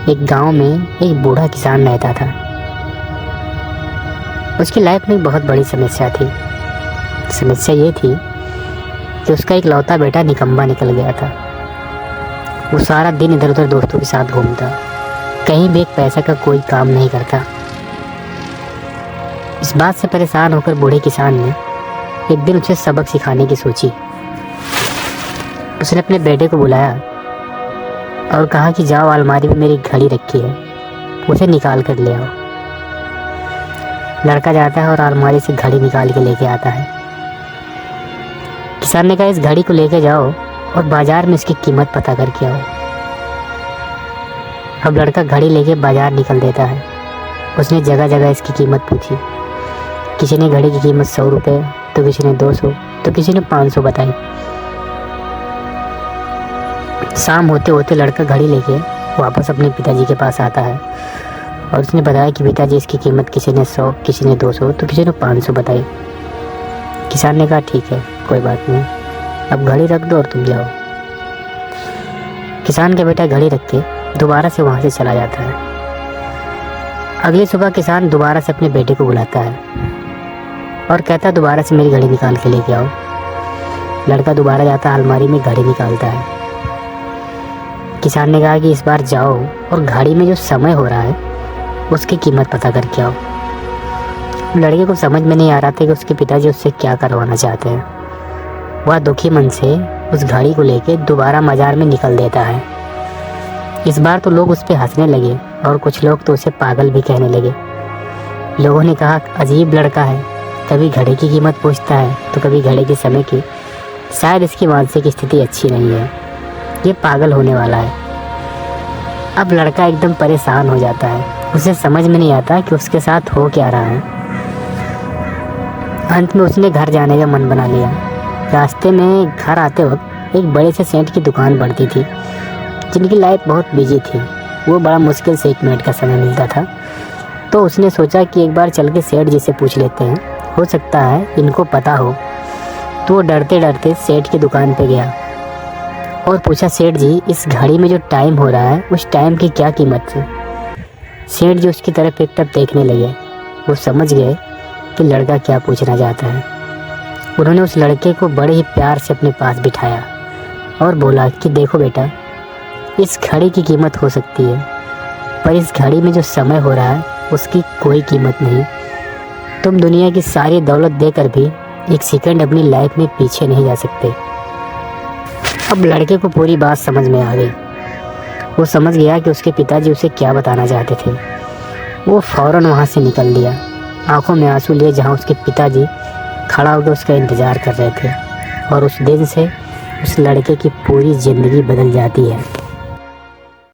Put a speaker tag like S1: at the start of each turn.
S1: एक गांव में एक बूढ़ा किसान रहता था। उसकी लाइफ में एक बहुत बड़ी समस्या थी। समस्या ये थी कि उसका एक लौता बेटा निकम्मा निकल गया था। वो सारा दिन इधर उधर दोस्तों के साथ घूमता, कहीं भी एक पैसा का कोई काम नहीं करता। इस बात से परेशान होकर बूढ़े किसान ने एक दिन उसे सबक सिखाने की सोची। उसने अपने बेटे को बुलाया और कहा कि जाओ, अलमारी में मेरी घड़ी रखी है, उसे निकाल कर ले आओ। लड़का जाता है और अलमारी से घड़ी निकाल के लेके आता है। किसान ने कहा, इस घड़ी को लेके जाओ और बाजार में इसकी कीमत पता करके आओ। अब लड़का घड़ी लेके बाजार निकल देता है। उसने जगह जगह इसकी कीमत पूछी। किसी ने घड़ी की कीमत 100 रुपये, तो किसी ने 200, तो किसी ने 500 बताई। शाम होते होते लड़का घड़ी लेके वापस अपने पिताजी के पास आता है और उसने बताया कि पिताजी, इसकी कीमत किसी ने 100, किसी ने 200, तो किसी ने 500 बताई। किसान ने कहा, ठीक है, कोई बात नहीं, अब घड़ी रख दो और तुम जाओ। किसान का बेटा घड़ी रख के दोबारा से वहाँ से चला जाता है। अगली सुबह किसान दोबारा से अपने बेटे को बुलाता है और कहता, दोबारा से मेरी घड़ी निकाल के लेके आओ। लड़का दोबारा जाता है, अलमारी में घड़ी निकालता है। किसान ने कहा कि इस बार जाओ और घड़ी में जो समय हो रहा है उसकी कीमत पता करके आओ। लड़के को समझ में नहीं आ रहा था कि उसके पिताजी उससे क्या करवाना चाहते हैं। वह दुखी मन से उस घड़ी को लेके दोबारा बाजार में निकल देता है। इस बार तो लोग उस पर हंसने लगे और कुछ लोग तो उसे पागल भी कहने लगे। लोगों ने कहा, अजीब लड़का है, कभी घड़ी की कीमत पूछता है तो कभी घड़ी के समय की। शायद इसकी मानसिक स्थिति अच्छी नहीं है, ये पागल होने वाला है। अब लड़का एकदम परेशान हो जाता है। उसे समझ में नहीं आता कि उसके साथ हो क्या रहा है। अंत में उसने घर जाने का मन बना लिया। रास्ते में घर आते वक्त एक बड़े से सेठ की दुकान पड़ती थी, जिनकी लाइफ बहुत बिजी थी। वो बड़ा मुश्किल से 1 मिनट का समय मिलता था। तो उसने सोचा कि एक बार चल के सेठ जी से पूछ लेते हैं, हो सकता है इनको पता हो। तो वो डरते डरते सेठ की दुकान पे गया और पूछा, सेठ जी, इस घड़ी में जो टाइम हो रहा है उस टाइम की क्या कीमत है? सेठ जी उसकी तरफ एकटक देखने लगे। वो समझ गए कि लड़का क्या पूछना चाहता है। उन्होंने उस लड़के को बड़े ही प्यार से अपने पास बिठाया और बोला कि देखो बेटा, इस घड़ी की कीमत हो सकती है, पर इस घड़ी में जो समय हो रहा है उसकी कोई कीमत नहीं। तुम दुनिया की सारी दौलत देकर भी 1 सेकंड अपनी लाइफ में पीछे नहीं जा सकते। अब लड़के को पूरी बात समझ में आ गई। वो समझ गया कि उसके पिताजी उसे क्या बताना चाहते थे। वो फौरन वहाँ से निकल दिया, आंखों में आंसू लिए, जहाँ उसके पिताजी खड़ा होकर उसका इंतज़ार कर रहे थे। और उस दिन से उस लड़के की पूरी ज़िंदगी बदल जाती है।